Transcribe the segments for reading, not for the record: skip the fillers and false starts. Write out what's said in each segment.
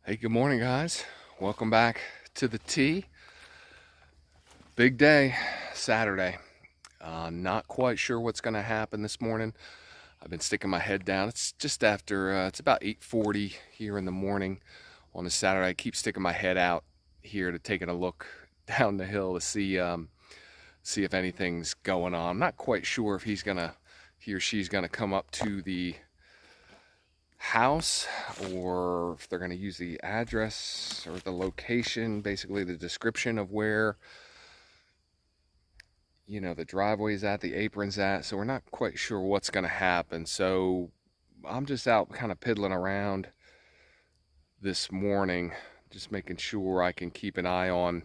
Hey, good morning, guys. Welcome back to the T. Big day, Saturday. Not quite sure what's going to happen this morning. I've been sticking my head down. It's just after, it's about 8:40 here in the morning on a Saturday. I keep sticking my head out here to taking a look down the hill to see if anything's going on. I'm not quite sure if he or she's gonna come up to the house or if they're going to use the address or the location, basically the description of where the driveway's at, the apron's at. So we're not quite sure what's going to happen. So I'm just out kind of piddling around this morning, just making sure I can keep an eye on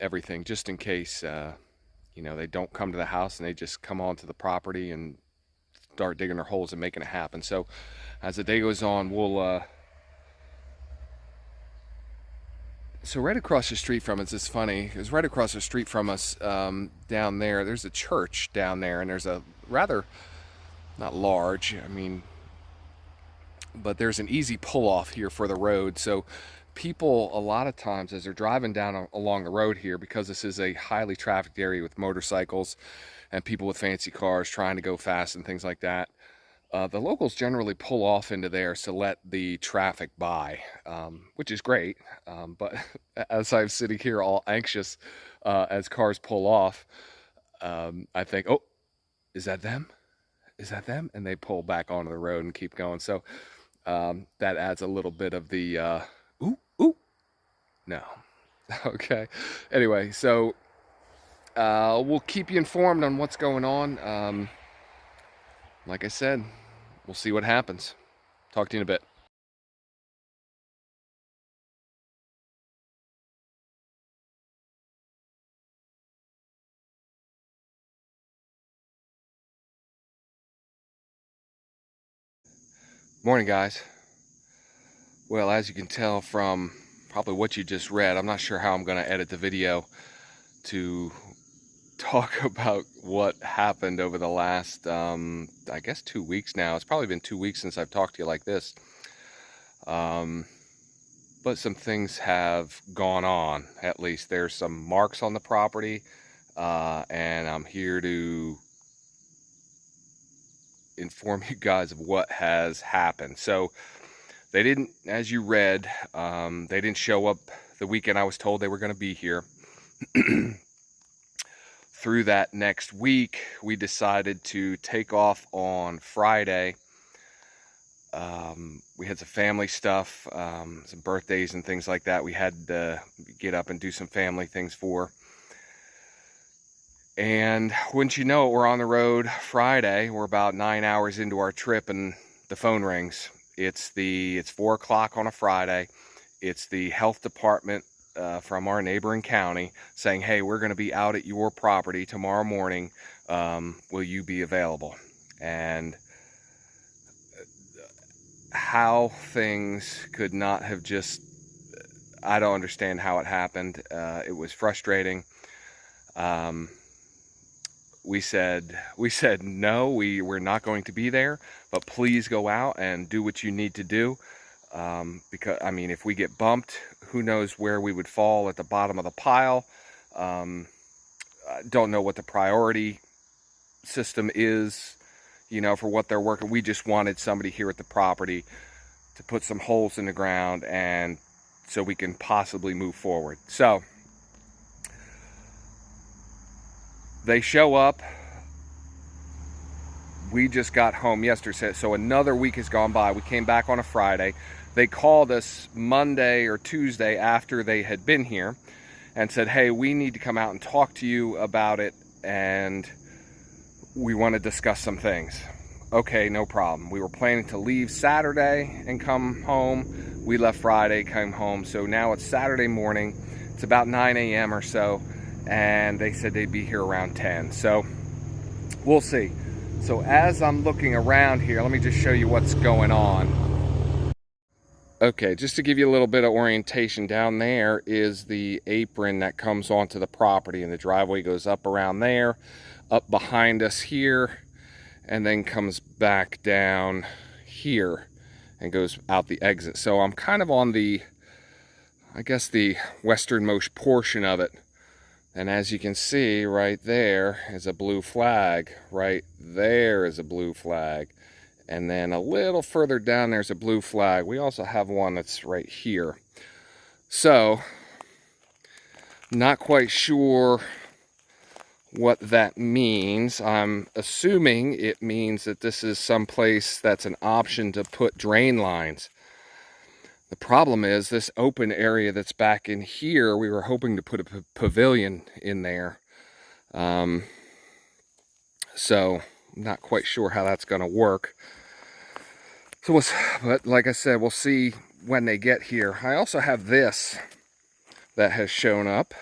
everything, just in case they don't come to the house and they just come onto the property and start digging their holes and making it happen. So as the day goes on, we'll so right across the street from us, it's funny, because right across the street from us, down there's a church down there, and there's a rather, not large, but there's an easy pull off here for the road. So people, a lot of times as they're driving down along the road here, because this is a highly trafficked area with motorcycles and people with fancy cars trying to go fast and things like that, the locals generally pull off into there to let the traffic by, which is great. But as I'm sitting here all anxious as cars pull off, I think, oh, is that them? Is that them? And they pull back onto the road and keep going. So that adds a little bit of the, ooh, no. Okay. Anyway, so we'll keep you informed on what's going on. Like I said, we'll see what happens. Talk to you in a bit. Morning, guys. Well, as you can tell from probably what you just read, I'm not sure how I'm going to edit the video to talk about what happened over the last, I guess 2 weeks now. It's probably been 2 weeks since I've talked to you like this. But some things have gone on. At least there's some marks on the property, and I'm here to inform you guys of what has happened. So they didn't, as you read, they didn't show up the weekend I was told they were going to be here. Through that next week, we decided to take off on Friday. We had some family stuff, some birthdays and things like that we had to get up and do some family things for. And wouldn't you know it, we're on the road Friday. We're about 9 hours into our trip and the phone rings. It's 4 o'clock on a Friday. It's the health department from our neighboring county saying, hey, we're going to be out at your property tomorrow morning. Will you be available? And how things could not have just, I don't understand how it happened. It was frustrating. We said no, we're not going to be there, but please go out and do what you need to do. Because if we get bumped, who knows where we would fall at the bottom of the pile. I don't know what the priority system is, for what they're working. We just wanted somebody here at the property to put some holes in the ground and so we can possibly move forward. So they show up. We just got home yesterday, so another week has gone by. We came back on a Friday. They called us Monday or Tuesday after they had been here and said, hey, we need to come out and talk to you about it, and we want to discuss some things. Okay, no problem. We were planning to leave Saturday and come home. We left Friday, came home. So now it's Saturday morning. It's about 9 a.m. or so, and they said they'd be here around 10. So we'll see. So as I'm looking around here, let me just show you what's going on. Okay, just to give you a little bit of orientation, down there is the apron that comes onto the property, and the driveway goes up around there, up behind us here, and then comes back down here. and goes out the exit. So I'm kind of on the, I guess, the westernmost portion of it. And as you can see, right there is a blue flag. Right there is a blue flag. And then a little further down there's a blue flag. We also have one that's right here. So, not quite sure what that means. I'm assuming it means that this is someplace that's an option to put drain lines. The problem is this open area that's back in here, we were hoping to put a pavilion in there. So I'm not quite sure how that's going to work. So, but like I said, we'll see when they get here. I also have this that has shown up.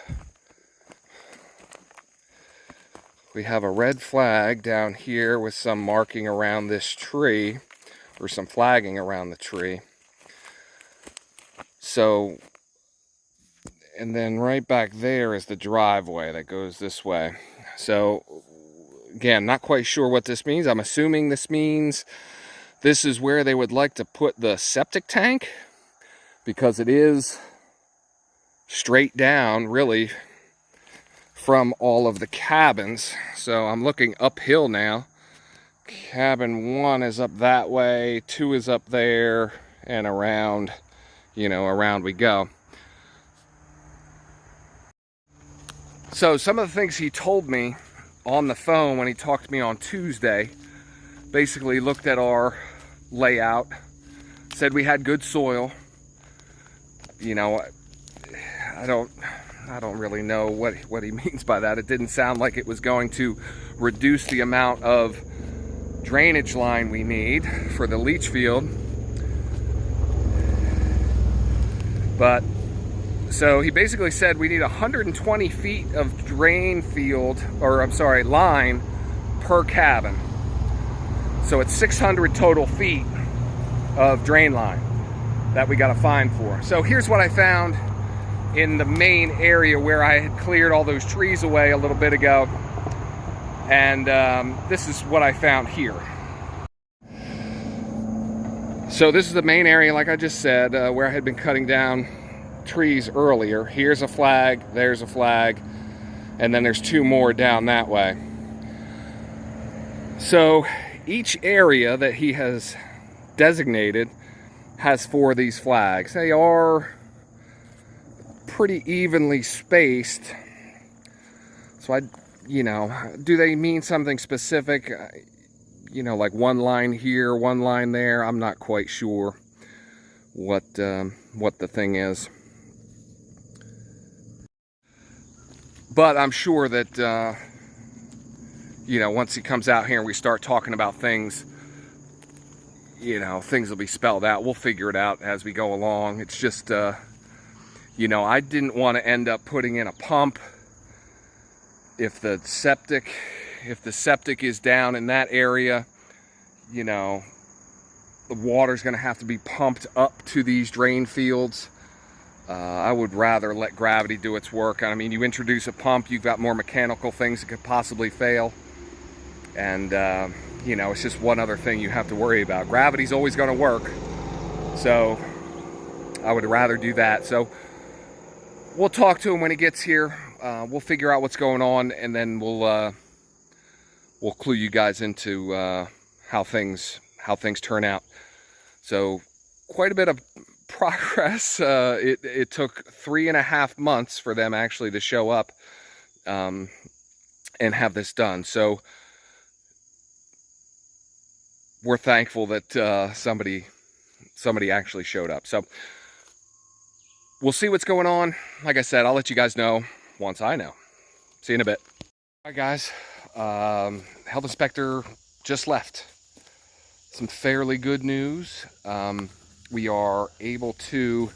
We have a red flag down here with some marking around this tree, or some flagging around the tree. So, and then right back there is the driveway that goes this way. So, again, not quite sure what this means. I'm assuming this means this is where they would like to put the septic tank, because it is straight down, really, from all of the cabins. So I'm looking uphill now. Cabin 1 is up that way, 2 is up there, and around, you know, around we go. So some of the things he told me on the phone when he talked to me on Tuesday, basically looked at our layout, said we had good soil. You know, I don't really know what he means by that. It didn't sound like it was going to reduce the amount of drainage line we need for the leach field. But so he basically said we need 120 feet of drain field, or I'm sorry, line per cabin. So it's 600 total feet of drain line that we got to find for. So here's what I found in the main area where I had cleared all those trees away a little bit ago. And this is what I found here. So this is the main area, like I just said, where I had been cutting down trees earlier. Here's a flag, there's a flag, and then there's 2 more down that way. So each area that he has designated has 4 of these flags. They are pretty evenly spaced. So you know, do they mean something specific? You know, like one line here, one line there. I'm not quite sure what the thing is. But I'm sure that, you know, once he comes out here and we start talking about things, you know, things will be spelled out. We'll figure it out as we go along. It's just, you know, I didn't want to end up putting in a pump if the septic is down in that area. You know, the water's going to have to be pumped up to these drain fields. I would rather let gravity do its work. I mean, you introduce a pump, you've got more mechanical things that could possibly fail. And, you know, it's just one other thing you have to worry about. Gravity's always going to work. So I would rather do that. So we'll talk to him when he gets here. We'll figure out what's going on, and then we'll clue you guys into how things turn out. So quite a bit of progress. It took 3.5 months for them actually to show up and have this done. So we're thankful that somebody actually showed up. So we'll see what's going on. Like I said, I'll let you guys know once I know. See you in a bit. All right, guys. Health inspector just left. Some fairly good news. We are able to,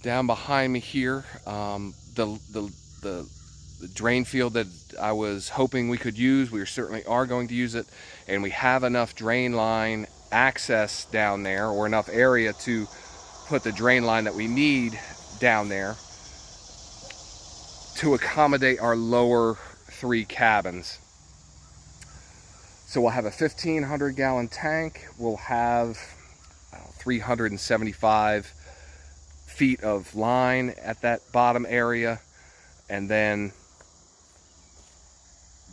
down behind me here, the drain field that I was hoping we could use, we certainly are going to use it, and we have enough drain line access down there, or enough area to put the drain line that we need down there to accommodate our lower 3 cabins. So we'll have a 1,500 gallon tank. We'll have 375 feet of line at that bottom area, and then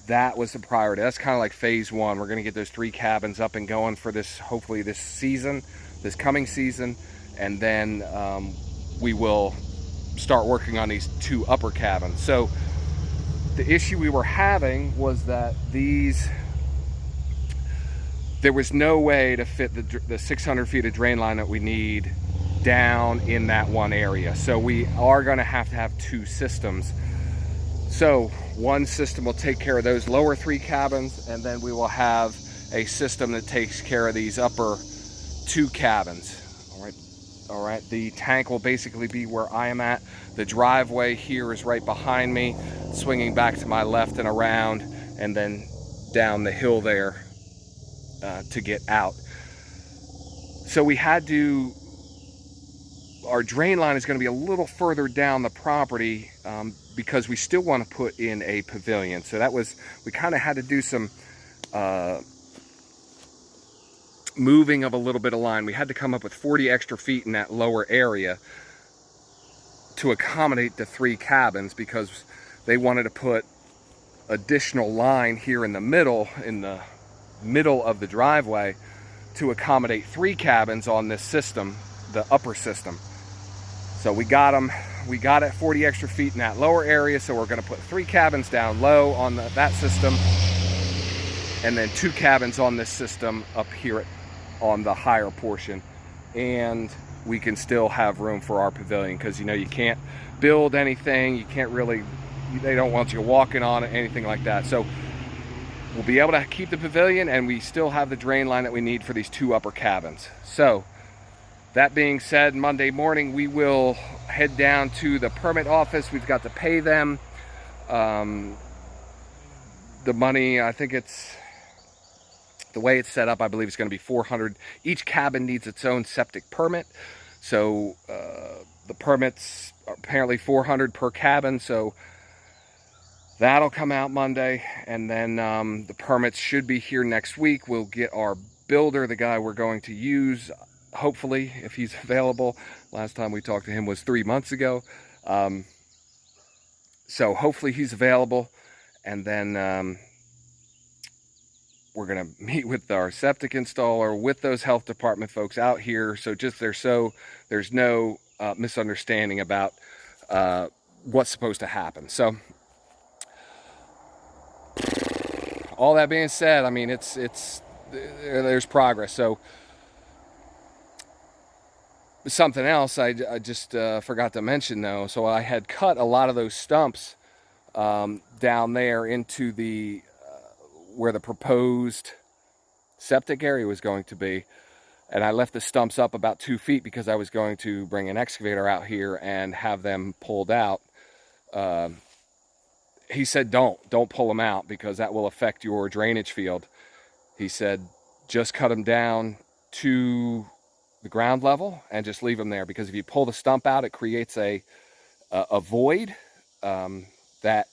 that was the priority. That's kind of like phase one. We're going to get those 3 cabins up and going for this, hopefully this season, this coming season, and then we will start working on these 2 upper cabins. So the issue we were having was that there was no way to fit the 600 feet of drain line that we need down in that one area. So we are going to have 2 systems. So one system will take care of those lower 3 cabins, and then we will have a system that takes care of these upper 2 cabins. All right, the tank will basically be where I am at. The driveway here is right behind me, swinging back to my left and around, and then down the hill there to get out. So we had to, our drain line is going to be a little further down the property because we still want to put in a pavilion. So that was, we kind of had to do some moving of a little bit of line. We had to come up with 40 extra feet in that lower area to accommodate the 3 cabins, because they wanted to put additional line here in the middle of the driveway to accommodate 3 cabins on this system, the upper system. So we got it 40 extra feet in that lower area, so we're going to put 3 cabins down low on that system, and then 2 cabins on this system up here on the higher portion, and we can still have room for our pavilion, because you know, you can't build anything, you can't really, they don't want you walking on it, anything like that. So we'll be able to keep the pavilion, and we still have the drain line that we need for these 2 upper cabins. So that being said, Monday morning we will head down to the permit office. We've got to pay them the money. I think it's, the way it's set up, I believe it's going to be $400. Each cabin needs its own septic permit. So the permits are apparently $400 per cabin. So that'll come out Monday. And then the permits should be here next week. We'll get our builder, the guy we're going to use, hopefully, if he's available. Last time we talked to him was 3 months ago. So hopefully he's available. And then we're going to meet with our septic installer, with those health department folks out here. So just there's no misunderstanding about what's supposed to happen. So all that being said, I mean, there's progress. So something else I just forgot to mention though. So I had cut a lot of those stumps down there into the where the proposed septic area was going to be, and I left the stumps up about 2 feet because I was going to bring an excavator out here and have them pulled out. He said don't pull them out, because that will affect your drainage field. He said just cut them down to the ground level and just leave them there, because if you pull the stump out, it creates a void that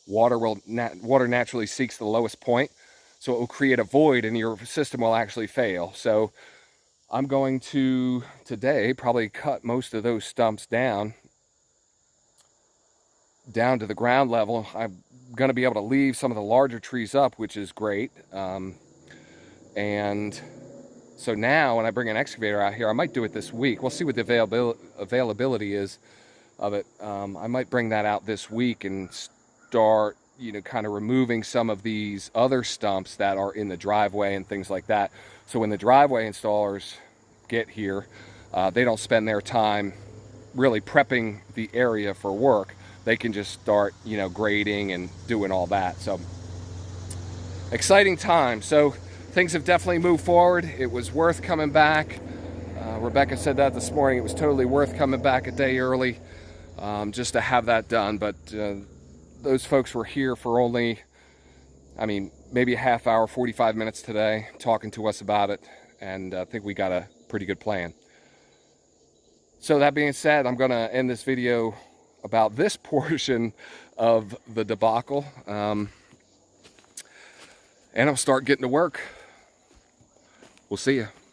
water naturally seeks the lowest point, so it will create a void and your system will actually fail. So I'm going to today probably cut most of those stumps down to the ground level. I'm going to be able to leave some of the larger trees up, which is great. And so now when I bring an excavator out here, I might do it this week. We'll see what the availability is of it. I might bring that out this week and start, kind of removing some of these other stumps that are in the driveway and things like that. So when the driveway installers get here, they don't spend their time really prepping the area for work. They can just start, grading and doing all that. So exciting time. So things have definitely moved forward. It was worth coming back. Rebecca said that this morning. It was totally worth coming back a day early just to have that done. But those folks were here for only, maybe a half hour, 45 minutes today, talking to us about it. And I think we got a pretty good plan. So that being said, I'm going to end this video about this portion of the debacle. And I'll start getting to work. We'll see you.